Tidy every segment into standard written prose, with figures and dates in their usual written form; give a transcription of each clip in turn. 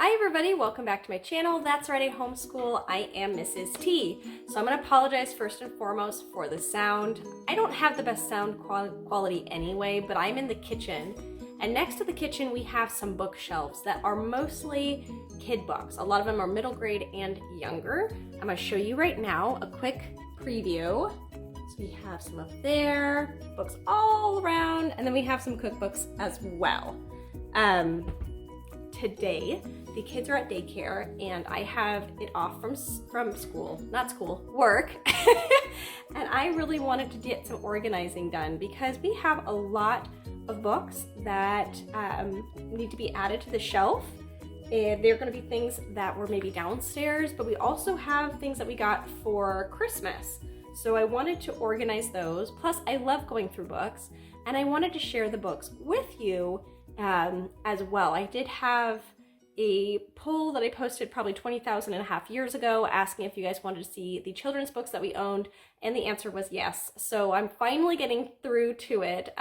Hi everybody, welcome back to my channel. That's Right, Homeschool. I am Mrs. T. So I'm going to apologize first and foremost for the sound. I don't have the best sound quality anyway, but I'm in the kitchen. And next to the kitchen we have some bookshelves that are mostly kid books. A lot of them are middle grade and younger. I'm going to show you right now a quick preview. So we have some up there, books all around, and then we have some cookbooks as well. Today, the kids are at daycare and I have it off from work. And I really wanted to get some organizing done because we have a lot of books that need to be added to the shelf. And they're going to be things that were maybe downstairs, but we also have things that we got for Christmas. So I wanted to organize those. Plus, I love going through books and I wanted to share the books with you as well. I did have a poll that I posted probably 20,000 and a half years ago asking if you guys wanted to see the children's books that we owned, and the answer was yes. So I'm finally getting to it,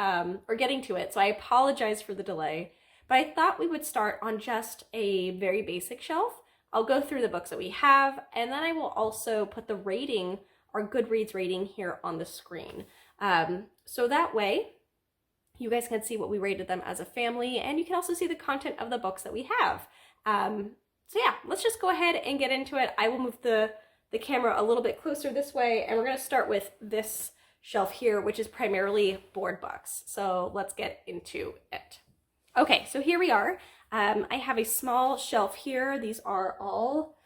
so I apologize for the delay, but I thought we would start on just a very basic shelf. I'll go through the books that we have, and then I will also put the rating, our Goodreads rating, here on the screen. So that way you guys can see what we rated them as a family, and you can also see the content of the books that we have. So yeah, let's just go ahead and get into it. I will move the camera a little bit closer this way, and we're going to start with this shelf here, which is primarily board books. So let's get into it. Okay, so here we are. I have a small shelf here. These are all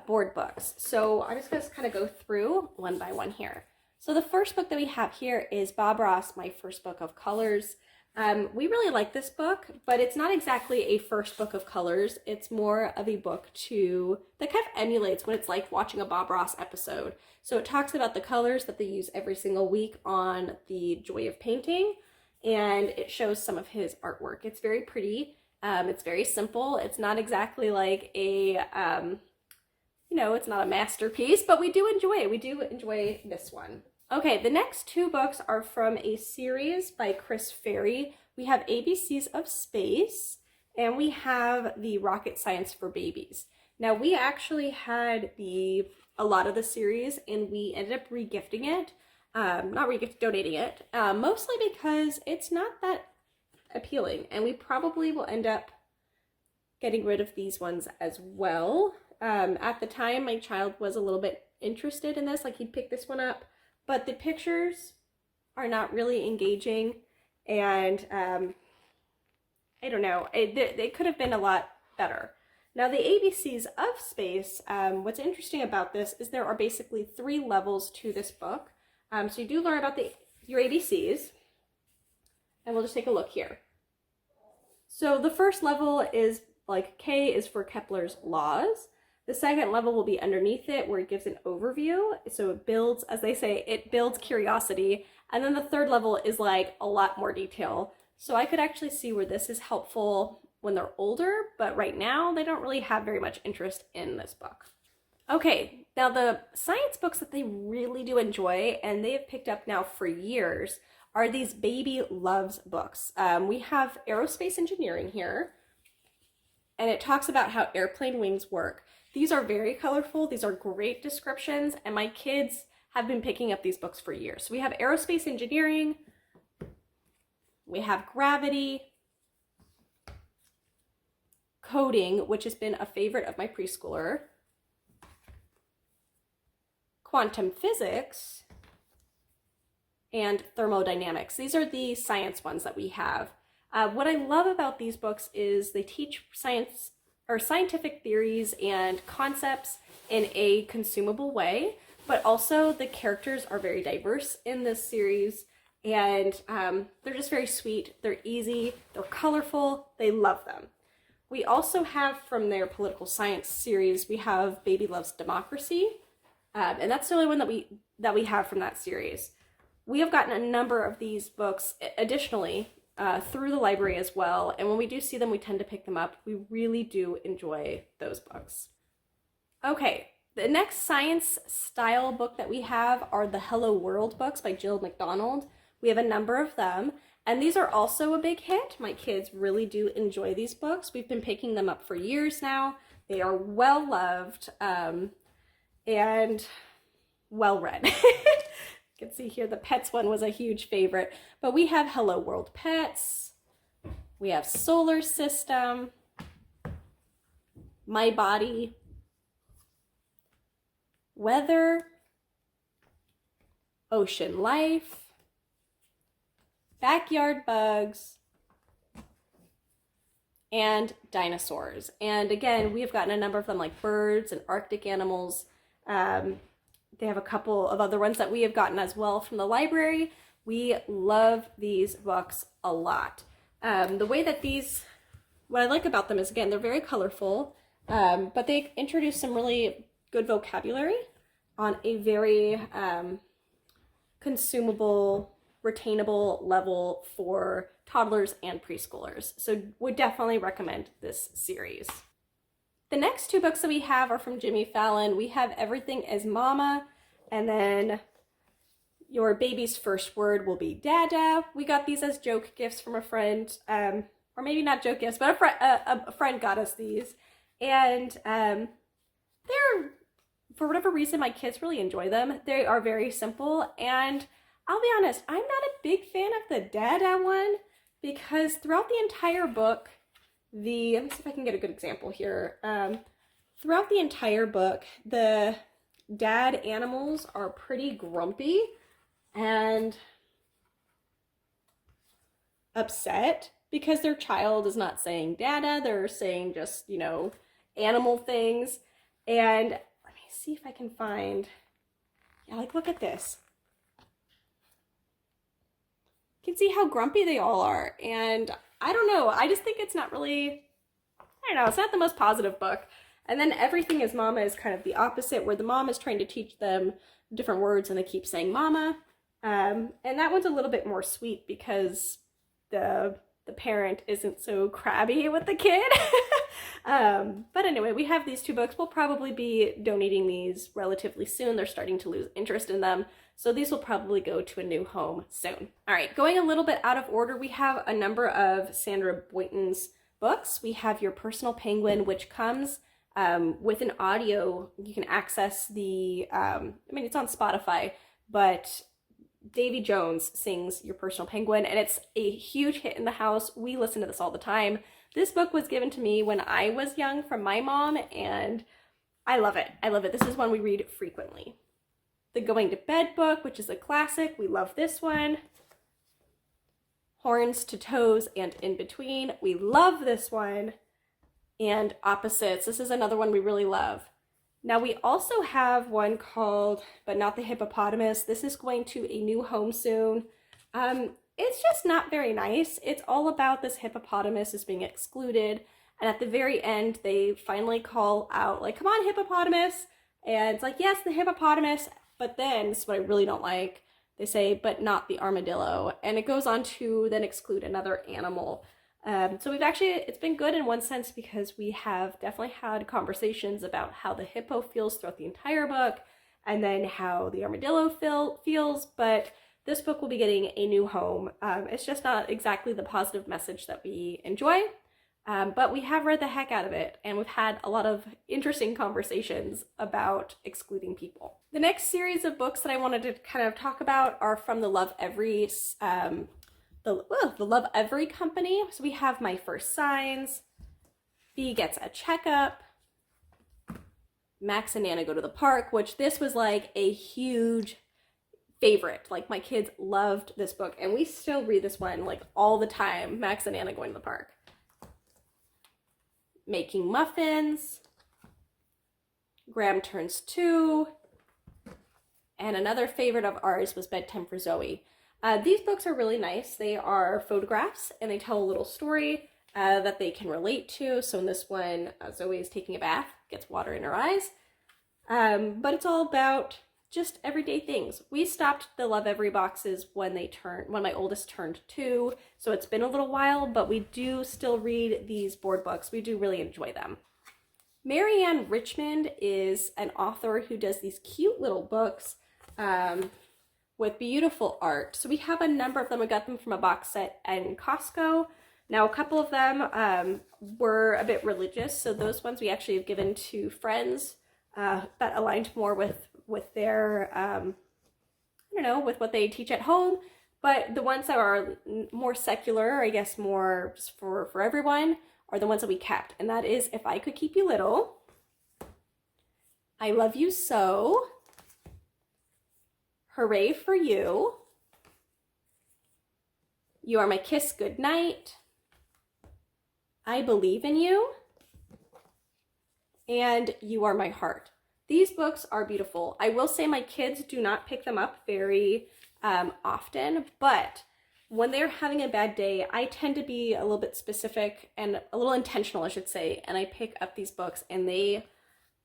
board books. So I'm just going to kind of go through one by one here. So the first book that we have here is Bob Ross, My First Book of Colors. We really like this book, but it's not exactly a first book of colors. It's more of a book that kind of emulates what it's like watching a Bob Ross episode. So it talks about the colors that they use every single week on the Joy of Painting, and it shows some of his artwork. It's very pretty. It's very simple. It's not exactly like a, it's not a masterpiece, but we do enjoy it. We do enjoy this one. Okay, the next two books are from a series by Chris Ferry. We have ABCs of Space, and we have the Rocket Science for Babies. Now, we actually had a lot of the series, and we ended up regifting it. Donating it, mostly because it's not that appealing, and we probably will end up getting rid of these ones as well. At the time, my child was a little bit interested in this, like he'd pick this one up. But the pictures are not really engaging, and I don't know, they could have been a lot better. Now, the ABCs of Space, what's interesting about this is there are basically 3 levels to this book. So you do learn about your ABCs, and we'll just take a look here. So the first level is like K is for Kepler's laws. The second level will be underneath it, where it gives an overview. So it builds, as they say, it builds curiosity. And then the third level is like a lot more detail. So I could actually see where this is helpful when they're older, but right now they don't really have very much interest in this book. Okay, now the science books that they really do enjoy, and they have picked up now for years, are these Baby Loves books. We have aerospace engineering here, and it talks about how airplane wings work. These are very colorful. These are great descriptions, and my kids have been picking up these books for years. So we have aerospace engineering, we have gravity, coding, which has been a favorite of my preschooler, quantum physics, and thermodynamics. These are the science ones that we have. What I love about these books is they teach scientific theories and concepts in a consumable way, but also the characters are very diverse in this series, and they're just very sweet. They're easy, they're colorful, they love them. We also have, from their political science series, we have Baby Loves Democracy, and that's the only one that we have from that series. We have gotten a number of these books additionally through the library as well, and when we do see them, we tend to pick them up. We really do enjoy those books. Okay, the next science style book that we have are the Hello World books by Jill McDonald. We have a number of them, And these are also a big hit. My kids really do enjoy these books. We've been picking them up for years now. They are well loved and well read. You can see here the pets one was a huge favorite. But we have Hello World Pets. We have Solar System. My Body. Weather. Ocean Life. Backyard Bugs, and dinosaurs. And again, we've gotten a number of them, like birds and Arctic animals. They have a couple of other ones that we have gotten as well from the library. We love these books a lot. The way that what I like about them is, again, they're very colorful, but they introduce some really good vocabulary on a very consumable, retainable level for toddlers and preschoolers. So would definitely recommend this series. The next two books that we have are from Jimmy Fallon. We have Everything is Mama, and then Your Baby's First Word Will Be Dada. We got these as joke gifts from a friend, or maybe not joke gifts, but a friend got us these. And they're, for whatever reason, my kids really enjoy them. They are very simple, and I'll be honest, I'm not a big fan of the Dada one, because throughout the entire book, let me see if I can get a good example here. Throughout the entire book, the dad animals are pretty grumpy and upset because their child is not saying Dada, they're saying just, animal things. And let me see if I can find, look at this. You can see how grumpy they all are, and I don't know, I just think it's not really, it's not the most positive book. And then Everything is Mama is kind of the opposite, where the mom is trying to teach them different words and they keep saying mama. And that one's a little bit more sweet because the parent isn't so crabby with the kid. But anyway, we have these two books. We'll probably be donating these relatively soon. They're starting to lose interest in them. So these will probably go to a new home soon. All right, going a little bit out of order, we have a number of Sandra Boynton's books. We have Your Personal Penguin, which comes with an audio. You can access it's on Spotify, but Davy Jones sings Your Personal Penguin, and it's a huge hit in the house. We listen to this all the time. This book was given to me when I was young from my mom, and I love it. I love it. This is one we read frequently. The Going to Bed book, which is a classic. We love this one. Horns to Toes and In Between. We love this one. And Opposites. This is another one we really love. Now we also have one called But Not the Hippopotamus. This is going to a new home soon. It's just not very nice. It's all about this hippopotamus is being excluded. And at the very end, they finally call out, like, come on, hippopotamus. And it's like, yes, the hippopotamus. But then, this is what I really don't like, they say, but not the armadillo. And it goes on to then exclude another animal. So it's been good in one sense because we have definitely had conversations about how the hippo feels throughout the entire book and then how the armadillo feels, but this book will be getting a new home. It's just not exactly the positive message that we enjoy, but we have read the heck out of it, and we've had a lot of interesting conversations about excluding people. The next series of books that I wanted to kind of talk about are from the Lovevery the Lovevery company. So we have My First Signs, Bee Gets a Checkup, Max and Nana Go to the Park, which this was like a huge favorite. Like, my kids loved this book, and we still read this one like all the time. Max and Nana Going to the Park. Making Muffins, Graham Turns 2, and another favorite of ours was Bedtime for Zoe. These books are really nice. They are photographs, and they tell a little story that they can relate to. So in this one, Zoe is taking a bath, gets water in her eyes, but it's all about just everyday things. We stopped the Lovevery boxes when my oldest turned 2, so it's been a little while, but we do still read these board books. We do really enjoy them. Maryann Richmond is an author who does these cute little books with beautiful art. So we have a number of them. We got them from a box set in Costco. Now, a couple of them were a bit religious, so those ones we actually have given to friends that aligned more with their, I don't know, with what they teach at home. But the ones that are more secular, I guess more just for everyone, are the ones that we kept. And that is If I Could Keep You Little, I Love You So, Hooray for You, You Are My Kiss Goodnight, I Believe in You, and You Are My Heart. These books are beautiful. I will say my kids do not pick them up very often, but when they're having a bad day, I tend to be a little bit specific and a little intentional, I should say, and I pick up these books and they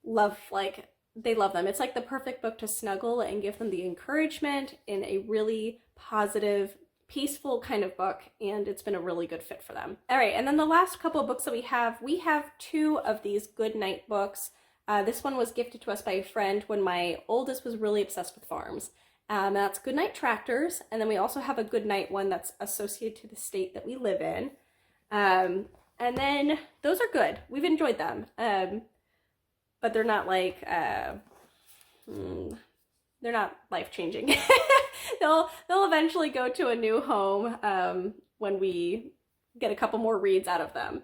love them. It's like the perfect book to snuggle and give them the encouragement in a really positive, peaceful kind of book, and it's been a really good fit for them. All right, and then the last couple of books that we have 2 of these good night books. This one was gifted to us by a friend when my oldest was really obsessed with farms. That's Goodnight Tractors, and then we also have a Goodnight one that's associated to the state that we live in. And then those are good. We've enjoyed them, but they're not like they're not life-changing. They'll eventually go to a new home when we get a couple more reads out of them.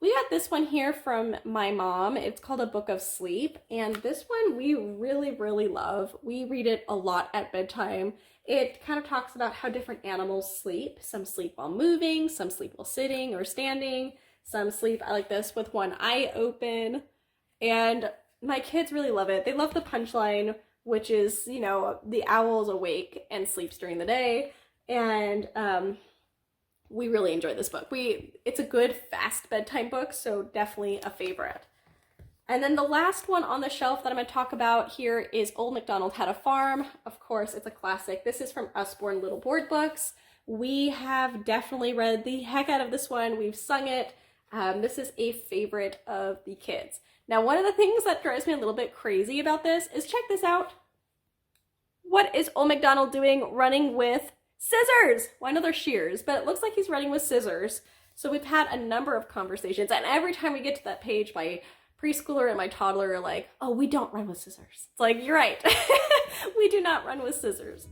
We got this one here from my mom. It's called A Book of Sleep, and this one we really, really love. We read it a lot at bedtime. It kind of talks about how different animals sleep. Some sleep while moving, some sleep while sitting or standing, some sleep like this with one eye open, and my kids really love it. They love the punchline, which is, you know, the owl's awake and sleeps during the day, and we really enjoy this book. It's a good, fast bedtime book, so definitely a favorite. And then the last one on the shelf that I'm going to talk about here is Old MacDonald Had a Farm. Of course, it's a classic. This is from Usborne Little Board Books. We have definitely read the heck out of this one. We've sung it. This is a favorite of the kids. Now, one of the things that drives me a little bit crazy about this is, check this out. What is Old MacDonald doing running with scissors? Well, I know they're shears, but it looks like he's running with scissors. So we've had a number of conversations, and every time we get to that page, my preschooler and my toddler are like, oh, we don't run with scissors. It's like, you're right. We do not run with scissors.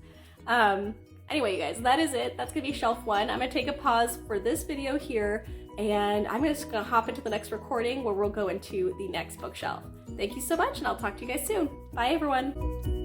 Anyway, you guys, that is it. That's gonna be shelf 1. I'm gonna take a pause for this video here, and I'm just gonna hop into the next recording where we'll go into the next bookshelf. Thank you so much, and I'll talk to you guys soon. Bye, everyone.